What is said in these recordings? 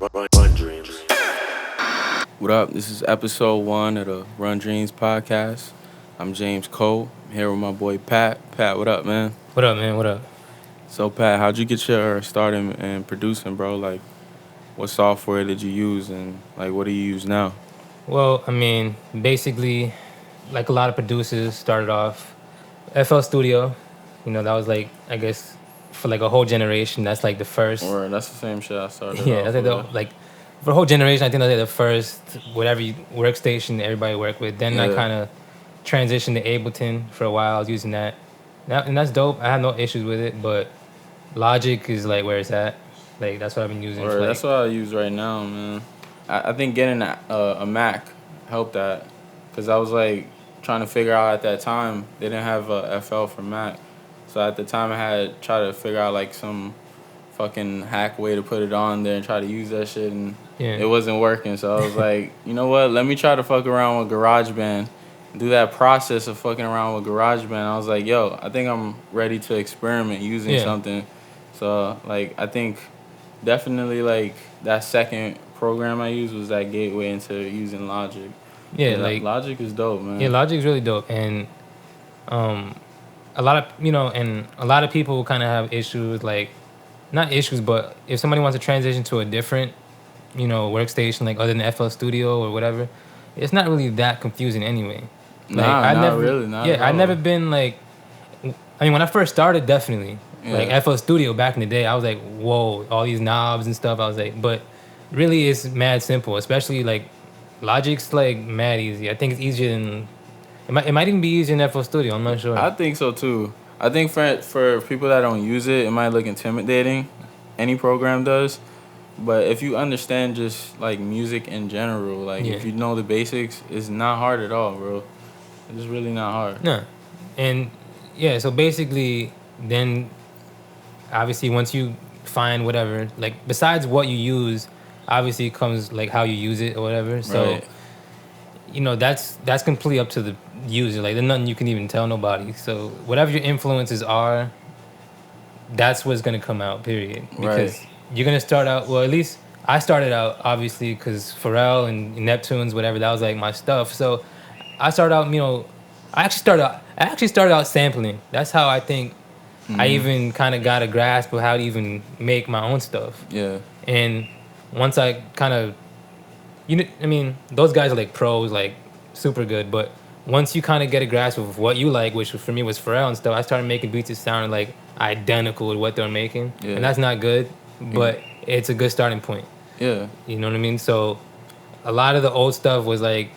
Run Dreams. What up? This is episode 1 of the Run Dreams podcast. I'm James Cole. I'm here with my boy Pat. Pat, what up, man? What up, man? What up? So, Pat, how'd you get your start in producing, bro? Like, what software did you use and, like, what do you use now? Well, I mean, basically, like a lot of producers started off FL Studio. You know, that was like, I guess, for like a whole generation, that's like the first. Or that's the same shit I started Yeah, off I think with. like for a whole generation, I think that's like the first whatever workstation everybody worked with. Then I Yeah. kind of transitioned to Ableton for a while. I was using that. And that's dope. I have no issues with it, but Logic is like where it's at. Like that's what I've been using. Or For, like, that's what I use right now, man. I think getting a Mac helped that. Because I was, like, trying to figure out at that time, they didn't have a FL for Mac. So at the time, I had tried to figure out, like, some fucking hack way to put it on there and try to use that shit, and Yeah. it wasn't working. So I was like, you know what? Let me try to fuck around with GarageBand, do that process of fucking around with GarageBand. I was like, yo, I think I'm ready to experiment using Yeah. something. So, like, I think definitely, like, that second program I used was that gateway into using Logic. Yeah, 'Cause like Logic is dope, man. yeah, Logic's really dope, and um, a lot of a lot of people kind of have issues, like not issues, but if somebody wants to transition to a different, workstation like other than FL Studio or whatever, it's not really that confusing anyway. Like Nah, I not never, really, not yeah, at I all. never been like, I mean, when I first started, definitely Yeah. like FL Studio back in the day, I was like, whoa, all these knobs and stuff. I was like, but really, it's mad simple, especially like Logic's like mad easy. I think it's easier than it might even be easier than FL Studio. I'm not sure. I think so too. I think for people that don't use it, it might look intimidating. Any program does, but if you understand just like music in general, like Yeah. if you know the basics, it's not hard at all, bro. It's really not hard. No, and yeah. So basically, then obviously once you find whatever, like besides what you use, obviously it comes like how you use it or whatever. So Right. that's completely up to the user. Like there's nothing you can even tell nobody. So whatever your influences are, that's what's gonna come out. Period. Because Right. you're gonna start out. Well, at least I started out obviously because Pharrell and Neptunes, whatever, that was like my stuff. So I started out. I actually started out sampling. That's how I think I even kind of got a grasp of how to even make my own stuff. Yeah. And once I kind of, I mean, those guys are like pros, like super good. But once you kind of get a grasp of what you like, which for me was Pharrell and stuff, I started making beats that sounded like identical with what they're making. Yeah. And that's not good, but it's a good starting point. Yeah. You know what I mean? So a lot of the old stuff was like,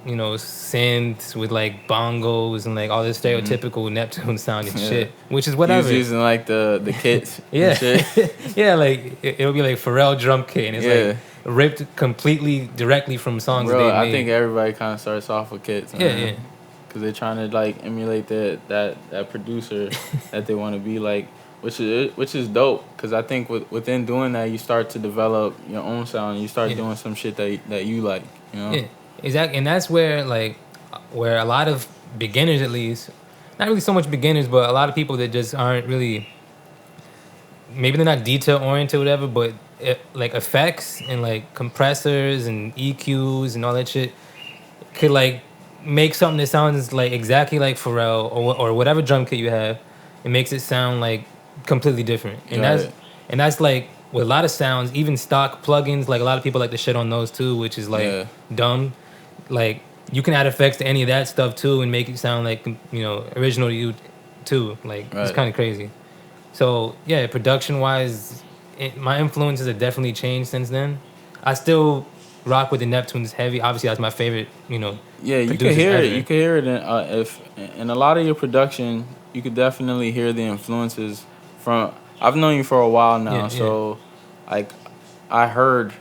synths with like bongos and like all this stereotypical Neptune sounding Yeah. shit, which is He whatever. was using like the kits. Yeah, And shit. yeah, like it'll be like Pharrell drum kit, and it's Yeah. like ripped completely directly from songs Bro, they I made. think everybody kind of starts off with kits. Yeah, man. yeah. Cause they're trying to like emulate that producer that they want to be like, which is dope. Cause I think within doing that, you start to develop your own sound. You start Yeah. doing some shit that you like. You know. Yeah, exactly, and that's where a lot of beginners, at least, not really so much beginners, but a lot of people that just aren't really, maybe they're not detail oriented, or whatever, but like effects and like compressors and EQs and all that shit could like make something that sounds like exactly like Pharrell or whatever drum kit you have. It makes it sound like completely different, and Got it. that's like with a lot of sounds, even stock plugins. Like a lot of people like to shit on those too, which is like Yeah. dumb. Like you can add effects to any of that stuff too and make it sound like original to you too. Like it's Right. kind of crazy. So yeah, production wise, my influences have definitely changed since then. I still rock with the Neptunes heavy. Obviously, that's my favorite. Yeah, you can producers hear it. ever. You can hear it if in a lot of your production. You could definitely hear the influences from. I've known you for a while now, Yeah, yeah. so like I heard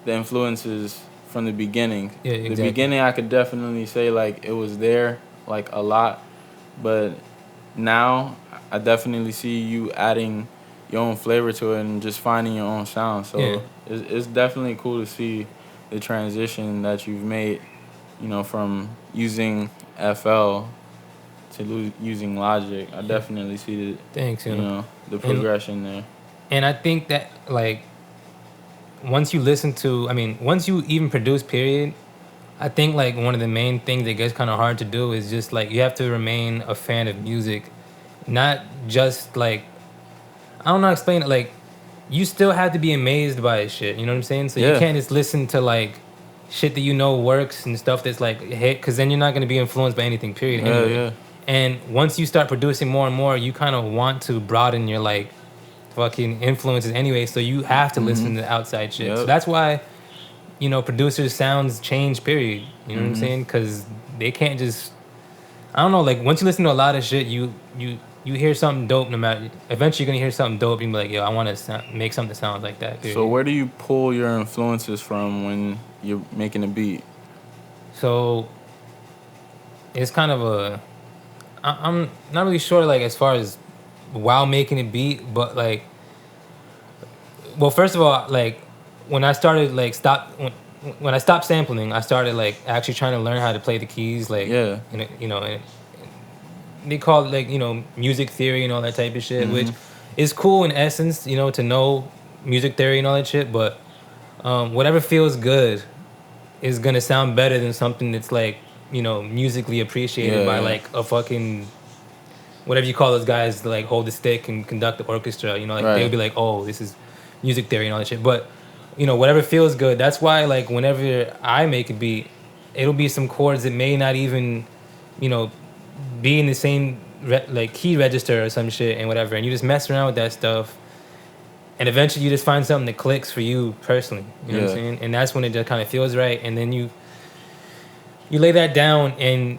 the influences from the beginning. Yeah, The exactly. beginning, I could definitely say like it was there like a lot, but now I definitely see you adding your own flavor to it and just finding your own sound. So Yeah. it's definitely cool to see the transition that you've made, from using FL to using Logic. I definitely see Thanks, the progression there. And I think that like once you listen to, I mean, once you even produce, period, I think like one of the main things that gets kind of hard to do is just like you have to remain a fan of music, not just like, I don't know how to explain it. Like, you still have to be amazed by shit. You know what I'm saying? So you Yeah. can't just listen to like shit that you know works and stuff that's like a hit, because then you're not gonna be influenced by anything. Period. Yeah, Anyway. yeah. And once you start producing more and more, you kind of want to broaden your like fucking influences anyway. So you have to listen to outside shit. So Yep. that's why, you know, producers' sounds change. Period. You know what I'm saying? Because they can't just. I don't know. Like once you listen to a lot of shit, you hear something dope. No matter, eventually you're gonna hear something dope. And be like, yo, I want to make something that sounds like that. Period. So where do you pull your influences from when you're making a beat? So it's kind of a. I'm not really sure, like as far as while making a beat, but like, well, first of all, like when I started like when I stopped sampling, I started like actually trying to learn how to play the keys, like Yeah. you know, and they call it like, you know, music theory and all that type of shit, which is cool in essence, you know, to know music theory and all that shit, but whatever feels good is gonna sound better than something that's like, you know, musically appreciated by like a fucking whatever you call those guys that like hold the stick and conduct the orchestra, you know, like they would be like, oh, this is music theory and all that shit. But, you know, whatever feels good. That's why like whenever I make a beat, it'll be some chords that may not even, you know, be in the same like key register or some shit and whatever. And you just mess around with that stuff. And eventually you just find something that clicks for you personally. You know what I'm saying? And that's when it just kind of feels right. And then you lay that down, and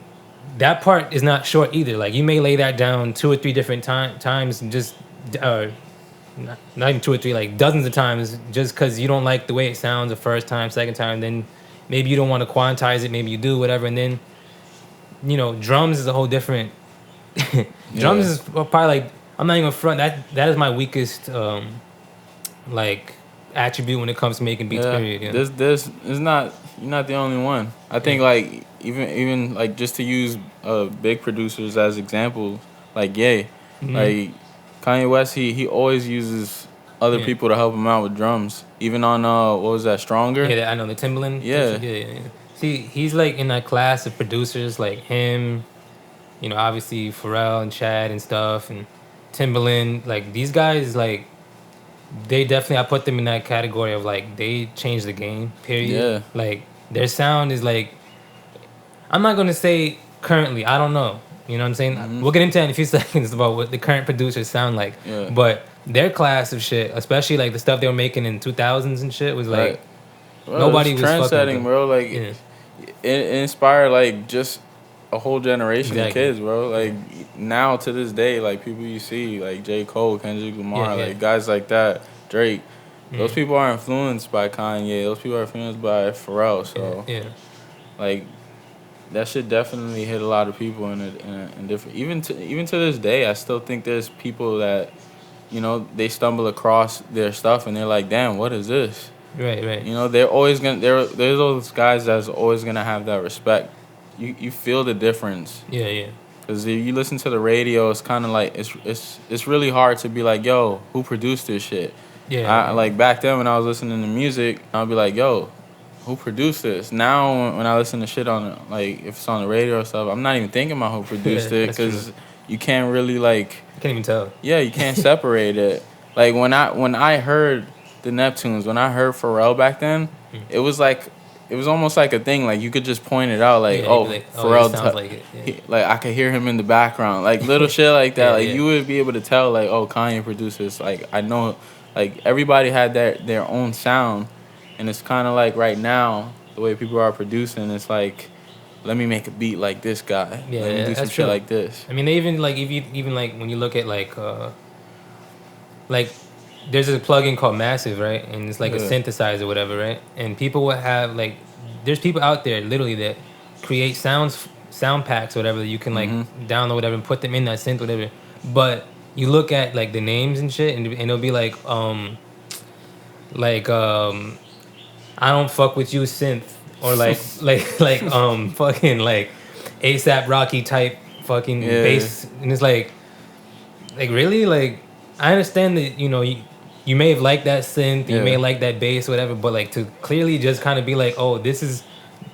that part is not short either. Like you may lay that down 2 or 3 different times, and just not even 2 or 3, like dozens of times, just because you don't like the way it sounds the first time, second time. Then maybe you don't want to quantize it, maybe you do, whatever. And then, you know, drums is a whole different. Drums is probably like, I'm not even front. That is my weakest like attribute when it comes to making beats. Period. You know? This is not. You're not the only one. I think like even like just to use big producers as examples, like Ye, like Kanye West, he always uses other people to help him out with drums. Even on what was that, Stronger? Yeah, I know the Timbaland. Yeah. See, he's like in that class of producers, like him, you know, obviously Pharrell and Chad and stuff, and Timbaland. Like these guys, like they definitely, I put them in that category of like they changed the game. Period. Yeah. Like their sound is like, I'm not gonna say currently. I don't know. You know what I'm saying? We'll get into that in a few seconds about what the current producers sound like. Yeah. But their class of shit, especially like the stuff they were making in 2000s and shit, was like Bro, nobody was trendsetting, bro. Like Yeah. it inspired like just a whole generation of Exactly. kids, bro. Like now to this day, like people you see, like J. Cole, Kendrick Lamar, Yeah. like guys like that, Drake. Those people are influenced by Kanye. Those people are influenced by Pharrell. So Yeah. like that shit definitely hit a lot of people in different. Even to this day, I still think there's people that, you know, they stumble across their stuff and they're like, damn, what is this? Right. You know, they're always gonna. There's those guys that's always gonna have that respect. You feel the difference. Yeah. Cause if you listen to the radio, it's kind of like it's really hard to be like, yo, who produced this shit? Yeah. Like back then when I was listening to music, I'll be like, yo, who produced this? Now when I listen to shit on like if it's on the radio or stuff, I'm not even thinking about who produced it, because you can't really like. I can't even tell. Yeah, you can't separate it. Like when I heard the Neptunes, when I heard Pharrell back then, it was almost like a thing. Like you could just point it out, like, Pharrell sounds like it. Yeah. like I could hear him in the background, like little shit like that. Yeah. You would be able to tell, like, oh, Kanye produced this. Like I know, like everybody had their own sound, and it's kind of like right now the way people are producing. It's like, let me make a beat like this guy. Yeah, let me do some shit like this. I mean, they even like, if you even like when you look at like there's a plugin called Massive, right? And it's like a synthesizer or whatever, right? And people will have like, there's people out there literally that create sound packs or whatever that you can like download whatever and put them in that synth whatever. But you look at like the names and shit, and it'll be like I don't fuck with you synth, or like fucking like ASAP Rocky type fucking bass, and it's like really, like I understand that, you know, you may have liked that synth, you Yeah. may have liked that bass, whatever, but like to clearly just kind of be like, oh, this is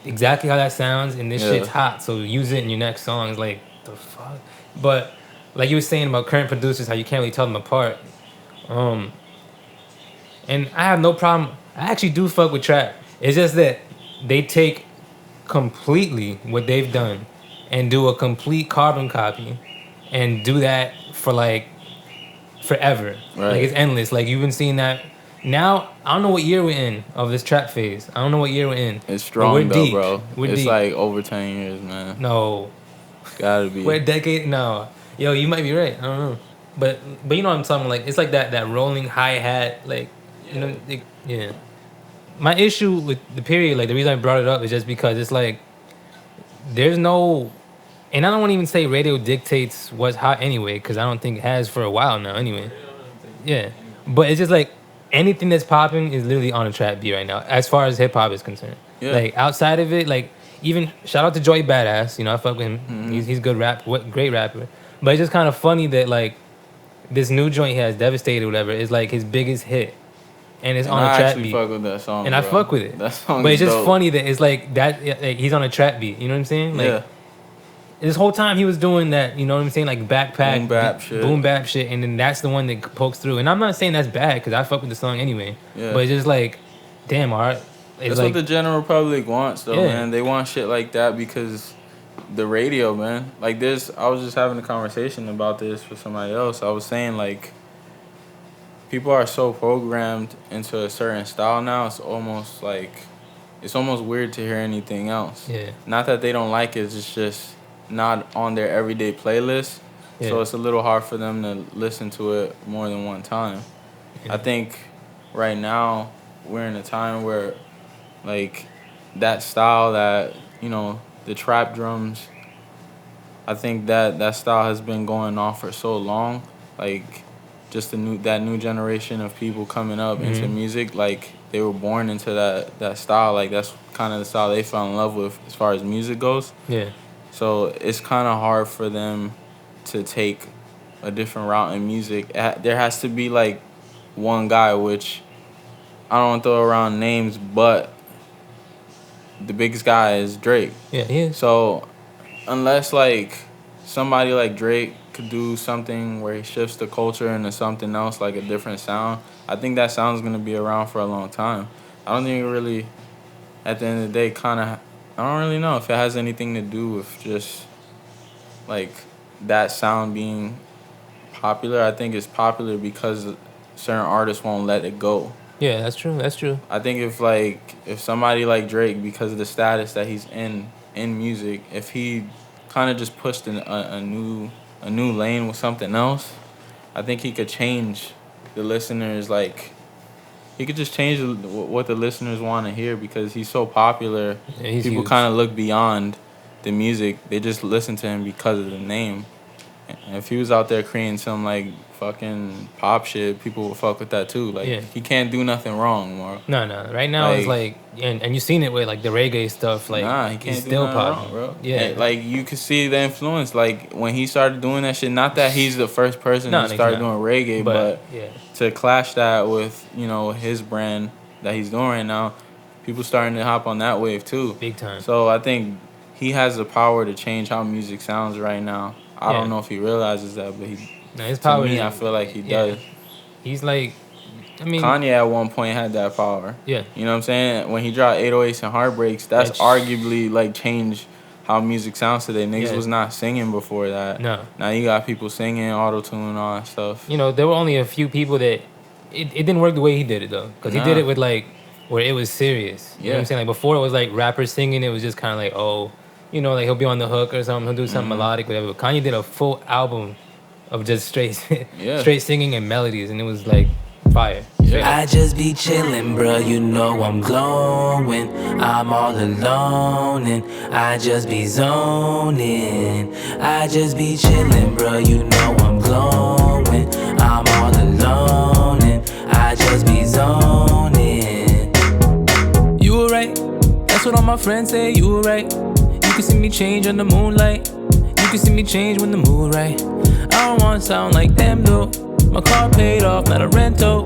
exactly how that sounds, and this Yeah. shit's hot, so use it in your next song. It's like the fuck. But like you were saying about current producers, how you can't really tell them apart. And I have no problem. I actually do fuck with trap. It's just that they take completely what they've done and do a complete carbon copy and do that for like forever. Right. Like it's endless. Like you've been seeing that. Now I don't know what year we're in of this trap phase. I don't know what year we're in. It's But strong we're though, deep. bro. We're It's deep. like over 10 years, man. No, Gotta be. we're a decade. No, yo, you might be right. I don't know. But you know what I'm talking about. Like it's like that rolling hi hat. Like you know, yeah. My issue with the period, like the reason I brought it up is just because it's like there's no, and I don't want to even say radio dictates what's hot anyway, because I don't think it has for a while now anyway. Yeah, but it's just like anything that's popping is literally on a trap beat right now, as far as hip hop is concerned. Yeah. Like outside of it, like even shout out to Joey Badass, you know I fuck with him. Mm-hmm. He's good great rapper. But it's just kind of funny that like this new joint he has, Devastated, whatever, is like his biggest hit, and it's on a I trap actually beat. fuck with that song, And bro. I fuck with it. That song But is it's just dope. funny that it's like that. Like he's on a trap beat. You know what I'm saying? Like Yeah. this whole time he was doing that. You know what I'm saying? Like backpack, Boom bap shit. boom bap shit, and then that's the one that pokes through. And I'm not saying that's bad because I fuck with the song anyway. Yeah. But it's just like, damn, all right. It's That's like what the general public wants, though, Yeah. man. They want shit like that because the radio, man. Like this, I was just having a conversation about this with somebody else. I was saying like, people are so programmed into a certain style now. It's almost weird to hear anything else. yeah, Not that they don't like it, it's just not on their everyday playlist. So Yeah. it's a little hard for them to listen to it more than one time. Yeah. I think right now we're in a time where like that style that, you know, the trap drums, I think that style has been going on for so long. Like just that new generation of people coming up into Mhm. music, like they were born into that style. Like that's kind of the style they fell in love with as far as music goes. yeah, So it's kind of hard for them to take a different route in music. There has to be like one guy, which I don't want to throw around names, but the biggest guy is Drake. yeah, he is. So unless like somebody like Drake could do something where he shifts the culture into something else, like a different sound, I think that sound's gonna be around for a long time. I don't think it really, at the end of the day, I don't really know if it has anything to do with just like that sound being popular. I think it's popular because certain artists won't let it go. Yeah, that's true. That's true. I think if somebody like Drake, because of the status that he's in music, if he kind of just pushed a new lane with something else, I think he could change the listeners. Like he could just change what the listeners want to hear because he's so popular. Yeah, he's People huge. kind of look beyond the music; they just listen to him because of the name. And if he was out there creating some like fucking pop shit, people would fuck with that too. Like Yeah. he can't do nothing wrong, Mark. No. Right now it's Like- like, and you've seen it with like the reggae stuff. Like, Nah, he can't he's do still nothing popping, wrong, bro. Yeah, And, like you could see the influence. Like when he started doing that shit. Not that he's the first person No, to he's start not. doing reggae, but yeah, to clash that with, you know, his brand that he's doing right now, people starting to hop on that wave too. big time. So I think he has the power to change how music sounds right now. I Yeah. don't know if he realizes that, but No, his to power. me, is- I feel like he yeah. does. He's like, I mean, Kanye at one point had that power. yeah, You know what I'm saying? When he dropped 808s and Heartbreaks, that's Which- arguably like changed how music sounds today. Niggas Yeah. was not singing before that. no. Now you got people singing, auto-tune, all that stuff. You know, there were only a few people that it didn't work the way he did it though, because he did Nah. it with like where it was serious. You know what Yeah. I'm saying? Like before it was like rappers singing, it was just kind of like, oh, you know, like he'll be on the hook or something, he'll do something Mm-hmm. melodic, whatever. But Kanye did a full album of just straight, Yeah. straight singing and melodies, and it was like fire. Straight up. I just be chillin', bruh, you know I'm glowing. I'm all alone and I just be zoning. I just be chillin', bruh, you know I'm glowing. I'm all alone and I just be zoning. You were right, that's what all my friends say, you were right. You can see me change on the moonlight. You can see me change when the mood right. I don't wanna sound like them though. My car paid off, not a rental.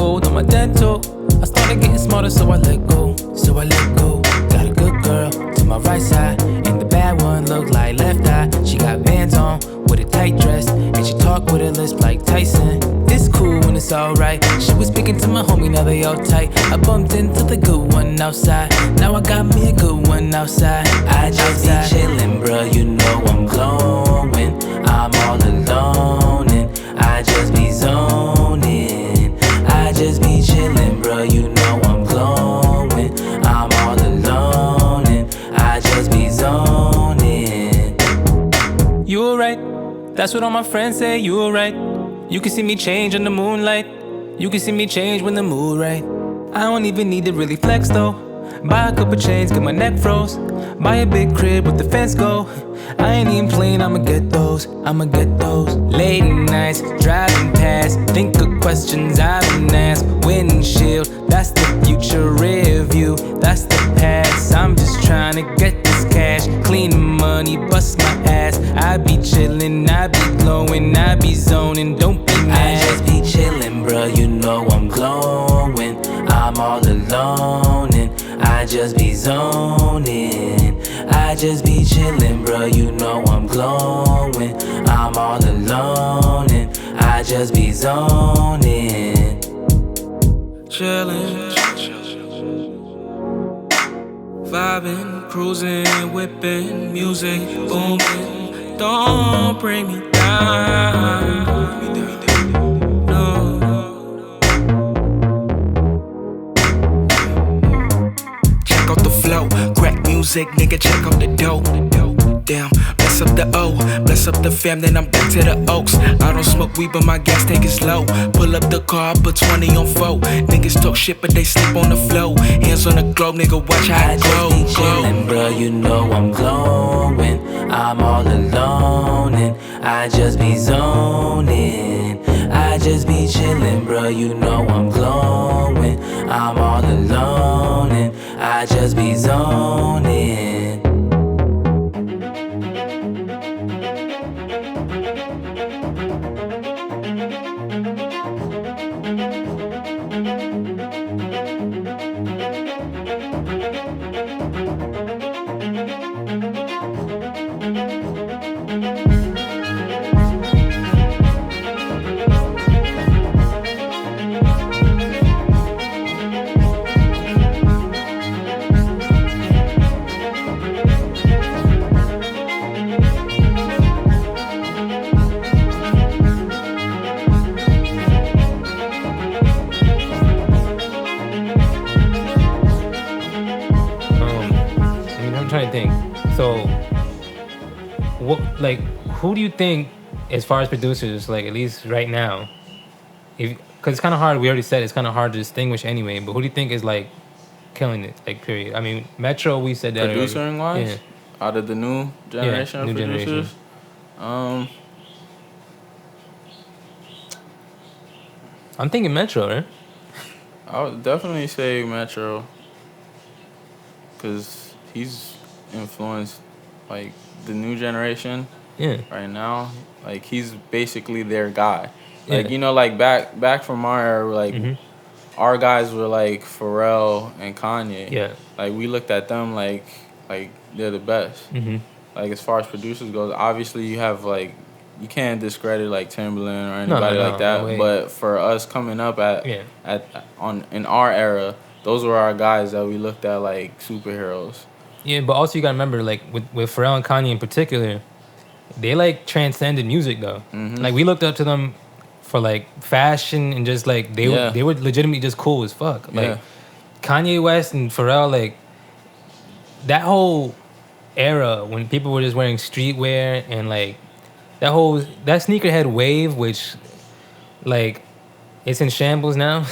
gold on my dental. I started getting smarter, so I let go. So I let go. Got a good girl to my right side, and the bad one looked like left eye. She got bands on with a tight dress, and she talk with her lisp like Tyson. It's cool when it's alright. She was speaking to my homie, now they all tight. I bumped into the good one outside. Now I got me a good one outside. I just be chillin', bruh, you know I'm glowing. I'm all alone and I just be zoning. I just be chillin', bruh, you know I'm glowing. I'm all alone and I just be zoning. You alright? That's what all my friends say, you alright? You can see me change in the moonlight. You can see me change when the mood right. I don't even need to really flex though. Buy a couple chains, get my neck froze. Buy a big crib with the fence go. I ain't even playing, I'ma get those. I'ma get those. Late nights, driving past. Think of questions I've been asked. Windshield, that's the future. Rear view, that's the past. I'm just trying to get this cash. Clean the money, bust my ass. I be chillin', I be glowing, I be zoning. Don't be mad. I just be chillin', bruh, you know I'm glowing. I'm all alone and I just be zoning. I just be chillin', bruh, you know I'm glowing. I'm all alone and I just be zoning. Chillin', vibing, cruising, whipping, music booming. Don't bring me down. No. Check out the flow, crack music, nigga, check out the dope. Damn, bless up the O, bless up the fam, then I'm back to the Oaks. I don't smoke weed, but my gas tank is low. Pull up the car, put 20 on 4. Niggas talk shit, but they sleep on the flow. Hands on the globe, nigga, watch how it glow. I just be chillin', bruh, you know I'm glowing. I'm all alone and I just be zoning. I just be chillin', bruh, you know I'm glowing. I'm all alone and I just be zoning. Trying to think. So, what, like, who do you think, as far as producers, like at least right now, if because it's kind of hard. We already said it's kind of hard to distinguish anyway. But who do you think is like killing it? Like, period. I mean, Metro. We said that producing wise, yeah. Out of the new generation of producers. I'm thinking Metro, right? I would definitely say Metro, because he's influenced like the new generation right now. Like he's basically their guy. Like you know, like back from our era, like our guys were like Pharrell and Kanye. Yeah. Like we looked at them like they're the best. Like as far as producers goes, obviously you have like you can't discredit like Timbaland or anybody like that. No, but for us coming up in our era, those were our guys that we looked at like superheroes. Yeah, but also you gotta remember, like with Pharrell and Kanye in particular, they like transcended music though. Like we looked up to them for like fashion and just like they were legitimately just cool as fuck. Like Kanye West and Pharrell, like that whole era when people were just wearing streetwear and like that sneakerhead wave, which like it's in shambles now.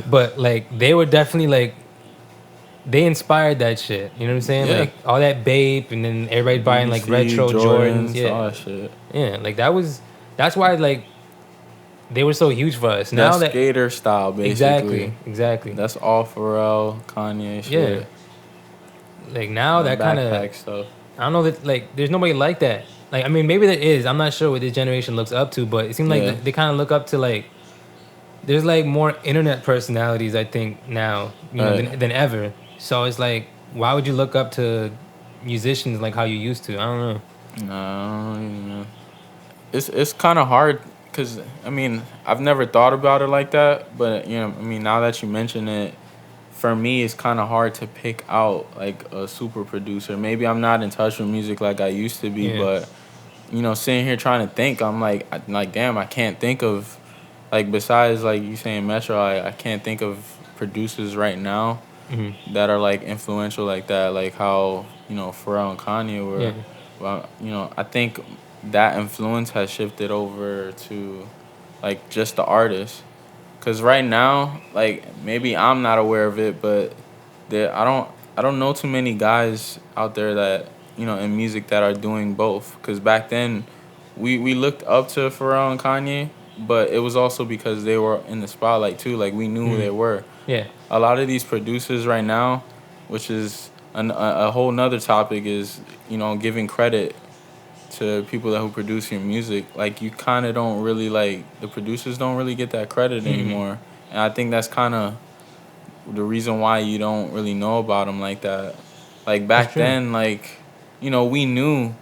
But like they were definitely like. They inspired that shit. You know what I'm saying? Like all that Bape and then everybody buying like retro Jordans. All that shit. Yeah, like that's why like they were so huge for us. Now that skater style basically. Exactly. That's all Pharrell, Kanye shit. Yeah. Like now that kind of stuff. I don't know that like there's nobody like that. Like I mean maybe there is. I'm not sure what this generation looks up to, but it seems like they kind of look up to like there's like more internet personalities, I think, now, than ever. So it's like, why would you look up to musicians like how you used to? I don't know. No, I don't even know. It's kind of hard because I mean I've never thought about it like that, but I mean now that you mention it, for me it's kind of hard to pick out like a super producer. Maybe I'm not in touch with music like I used to be, Yeah. but sitting here trying to think, I'm like damn, I can't think of like besides like you saying Metro, I can't think of producers right now that are like influential like that, like how Pharrell and Kanye were. Yeah. Well, I think that influence has shifted over to like just the artist. Cause right now, like maybe I'm not aware of it, but I don't know too many guys out there that in music that are doing both. Cause back then, we looked up to Pharrell and Kanye, but it was also because they were in the spotlight too. Like we knew who they were. Yeah. A lot of these producers right now, which is a whole nother topic, is giving credit to people who produce your music. Like you kind of don't really like the producers don't really get that credit anymore, and I think that's kind of the reason why you don't really know about them like that. Like back then, like we knew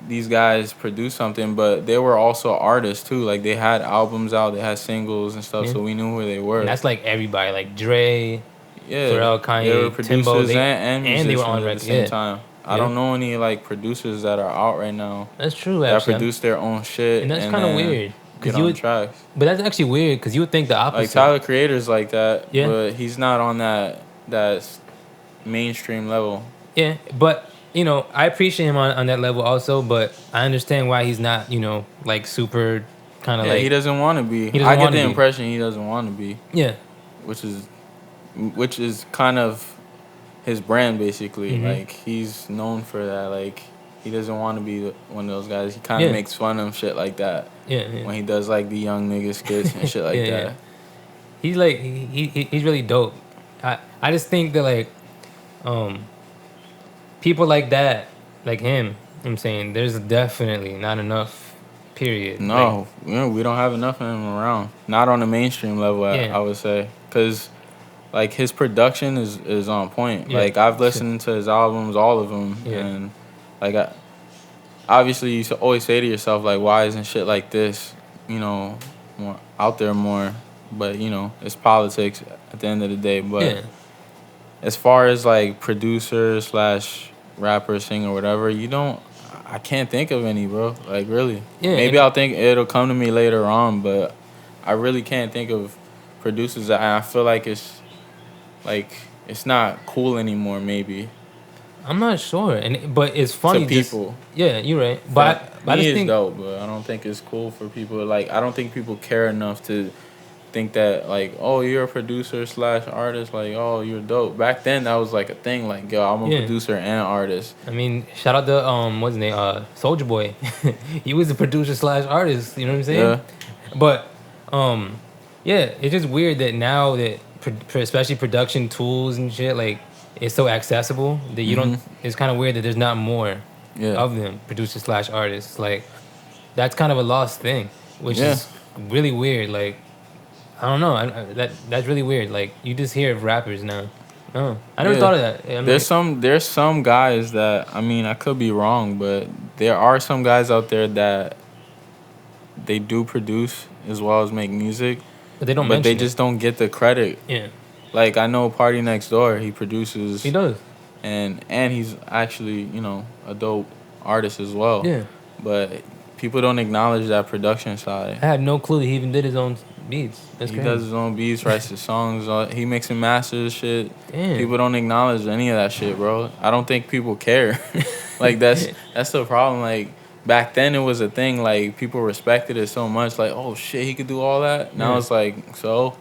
these guys produced something, but they were also artists too. Like they had albums out, they had singles and stuff, so we knew who they were. And that's like everybody, like Dre, Yeah, Pharrell, Kanye, they were producers Timbo, and musicians they were on at the record. same Yeah. time. I don't know any like producers that are out right now That's true. that Actually, produce their own shit, and that's kind of weird. Get on tracks. But that's actually weird because you would think the opposite. Like Tyler Creator's like that, Yeah. but he's not on that mainstream level. Yeah, but I appreciate him on that level also, but I understand why he's not, like super kind of like. He doesn't want to be. He doesn't I get wanna the be. impression he doesn't want to be. Yeah. Which is kind of his brand basically. Like he's known for that. Like he doesn't want to be one of those guys. He kind of makes fun of shit like that. Yeah. When he does like the young nigga skits and shit like that. Yeah. He's like he's really dope. I just think that like people like that, like him, I'm saying there's definitely not enough. Period. No, we don't have enough of him around. Not on the mainstream level, I would say, because like his production is on point. Yeah. Like I've listened to his albums, all of them, and like obviously you always say to yourself like, why isn't shit like this, more out there more? But it's politics at the end of the day. But as far as like producer / rapper, singer, whatever, I can't think of any, bro. Like really. Yeah, Maybe I'll think it'll come to me later on, but I really can't think of producers that I feel like it's not cool anymore. Maybe. I'm not sure, but it's funny. To people. Yeah, you're right. But I just it's think dope, but I don't think it's cool for people. Like I don't think people care enough to think that like, oh, you're a producer / artist, like, oh, you're dope. Back then that was like a thing, like, yo, I'm a producer and artist. I mean, shout out to what's his name, Soulja Boy. He was a producer / artist, you know what I'm saying? Yeah. But it's just weird that now that especially production tools and shit, like it's so accessible that you don't, it's kind of weird that there's not more of them, producers / artists. Like that's kind of a lost thing, which is really weird. Like I don't know. That's really weird. Like you just hear of rappers now. Oh, I never thought of that. I mean, there's some guys that, I mean, I could be wrong, but there are some guys out there that they do produce as well as make music, but they don't. But they just don't get the credit. Yeah. Like I know Party Next Door, he produces. He does. And he's actually a dope artist as well. Yeah. But people don't acknowledge that production side. I had no clue that he even did his own beats. That's he crazy. does his own beats, writes his songs. He mix and masters shit. Damn. People don't acknowledge any of that shit, bro. I don't think people care. Like that's the problem. Like back then it was a thing. Like people respected it so much. Like, oh shit, he could do all that. Now it's like, so.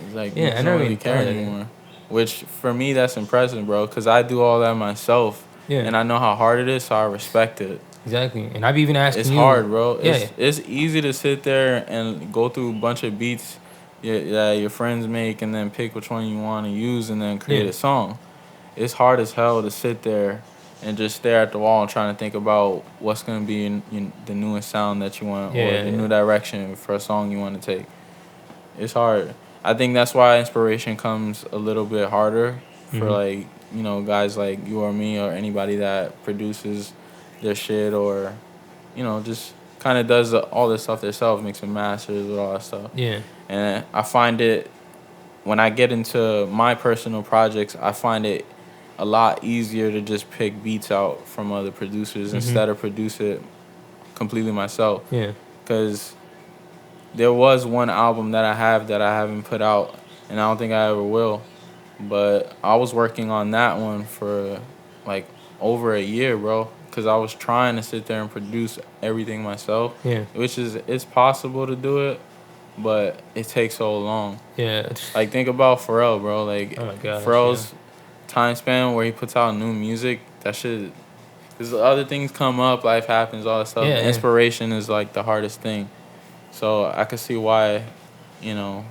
It's like I don't never really care anymore. Which for me that's impressive, bro. Cause I do all that myself. Yeah. And I know how hard it is, so I respect it. Exactly. And I've even asked It's you. hard, bro. Yeah. It's easy to sit there and go through a bunch of beats that your friends make and then pick which one you want to use and then create a song. It's hard as hell to sit there and just stare at the wall and trying to think about what's going to be in the newest sound that you want or the new direction for a song you want to take. it's hard. I think that's why inspiration comes a little bit harder for like, you know, guys like you or me or anybody that produces their shit or, you know, just kind of does all this stuff themselves, mixing masters with all that stuff. Yeah. And I find it, when I get into my personal projects, I find it a lot easier to just pick beats out from other producers instead of produce it completely myself. Yeah. Because there was one album that I have that I haven't put out, and I don't think I ever will. But I was working on that one for like over a year, bro. Because I was trying to sit there and produce everything myself. Yeah. Which is, it's possible to do it, but it takes so long. Yeah. Like, think about Pharrell, bro. Like, Oh my gosh, Pharrell's time span where he puts out new music, that shit. Because other things come up, life happens, all that stuff. Yeah, yeah. Inspiration is like the hardest thing. So I could see why, you know,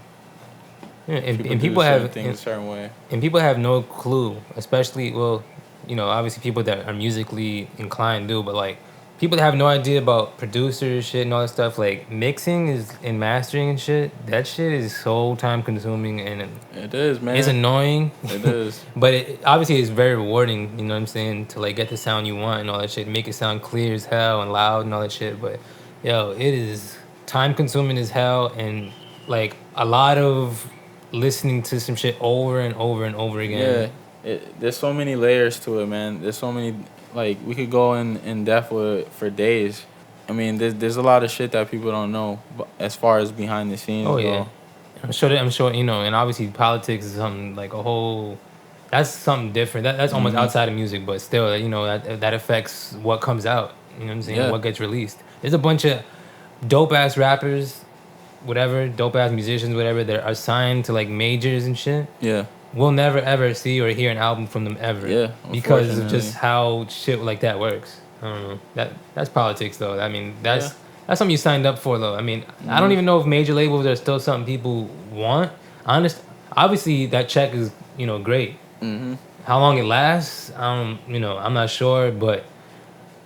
Yeah, and do people certain have things a certain way. and people have no clue, especially, well, you know, obviously people that are musically inclined do, but like people that have no idea about producers, shit, and all that stuff. Like mixing is and mastering and shit. That shit is so time consuming and It is, man. it's annoying. It is. But it obviously it's very rewarding. You know what I'm saying? To like get the sound you want and all that shit, make it sound clear as hell and loud and all that shit. But yo, it is time consuming as hell and like a lot of listening to some shit over and over and over again. Yeah, there's so many layers to it, man. There's so many, like, we could go in depth with it for days. I mean, there's a lot of shit that people don't know as far as behind the scenes. Oh yeah, I'm sure you know, and obviously politics is something like a whole. That's something different. That's almost outside of music, but still, you know, that affects what comes out. You know what I'm saying? Yeah. What gets released. There's a bunch of dope ass rappers, whatever, dope ass musicians, whatever, that are signed to like majors and shit. Yeah. We'll never ever see or hear an album from them ever. Yeah, Because of just unfortunately. how shit like that works. I don't know. That's politics though. I mean, that's something you signed up for though. I mean, I don't even know if major labels are still something people want. Obviously that check is, you know, great. How long it lasts, you know, I'm not sure, but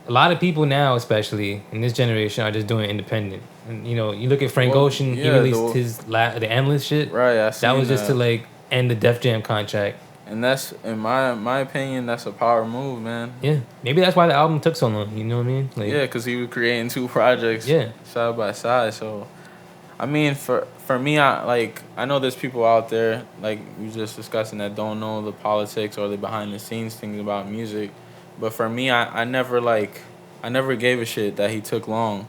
a lot of people now, especially in this generation, are just doing independent. And you know, you look at Frank Well, Ocean. He yeah, released the Endless shit. Right, I That seen was just that. to like end the Def Jam contract. And that's, in my opinion, that's a power move, man. Yeah, maybe that's why the album took so long. You know what I mean? Like, Yeah, because he was creating two projects side by side. So, I mean, for me, I know there's people out there, like we were just discussing, that don't know the politics or the behind the scenes things about music. But for me, I never gave a shit that he took long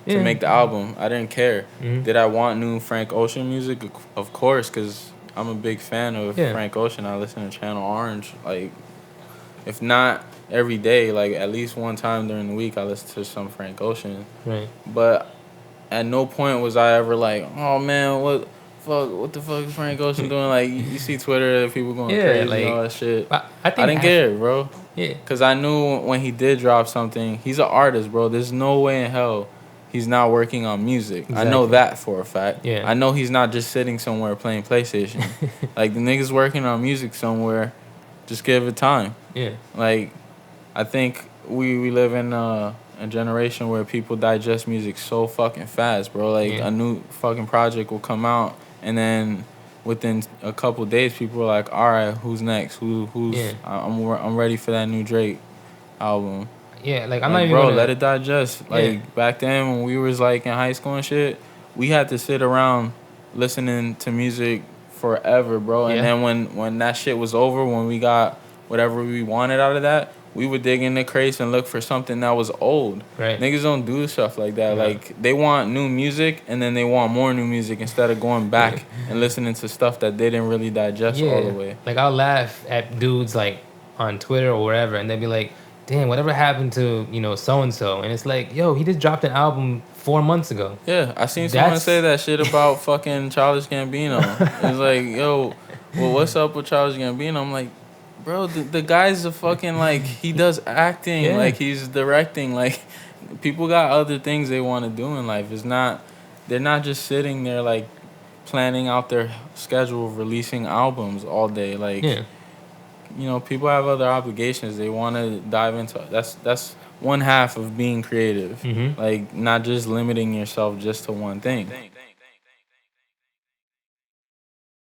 to make the album. I didn't care. Did I want new Frank Ocean music? Of course, because I'm a big fan of Frank Ocean. I listen to Channel Orange, like, if not every day, like at least one time during the week, I listen to some Frank Ocean. Right. But at no point was I ever like, oh man, what the fuck is Frank Ocean doing? Like, you see Twitter, people going crazy like, and all that shit. I think I didn't care, bro. Yeah. Because I knew when he did drop something, he's an artist, bro. There's no way in hell he's not working on music. I know Exactly. that for a fact. Yeah. I know he's not just sitting somewhere playing PlayStation. Like, the nigga's working on music somewhere. Just give it time. Yeah. Like, I think we live in a generation where people digest music so fucking fast, bro. Like, a new fucking project will come out, and then within a couple days, people are like, all right, who's next? Who's? I'm ready for that new Drake album. Yeah, like I'm Like, not even bro, gonna, let it digest. Like, back then when we was like in high school and shit, we had to sit around listening to music forever, bro. And then when that shit was over, when we got whatever we wanted out of that, we would dig in the crates and look for something that was old. Right. Niggas don't do stuff like that. No. Like, they want new music, and then they want more new music instead of going back and listening to stuff that they didn't really digest all the way. Like, I'll laugh at dudes like on Twitter or wherever, and they'll be like, damn, whatever happened to, you know, so and so? And it's like, yo, he just dropped an album 4 months ago. Yeah, I seen someone say that shit about fucking Childish Gambino. It's like, yo, well, what's up with Childish Gambino? I'm like, bro, the guy's a fucking, like, he does acting, like, he's directing. Like, people got other things they want to do in life. They're not just sitting there, like, planning out their schedule of releasing albums all day. Like, you know, people have other obligations they want to dive into. That's one half of being creative. Like, not just limiting yourself just to one thing.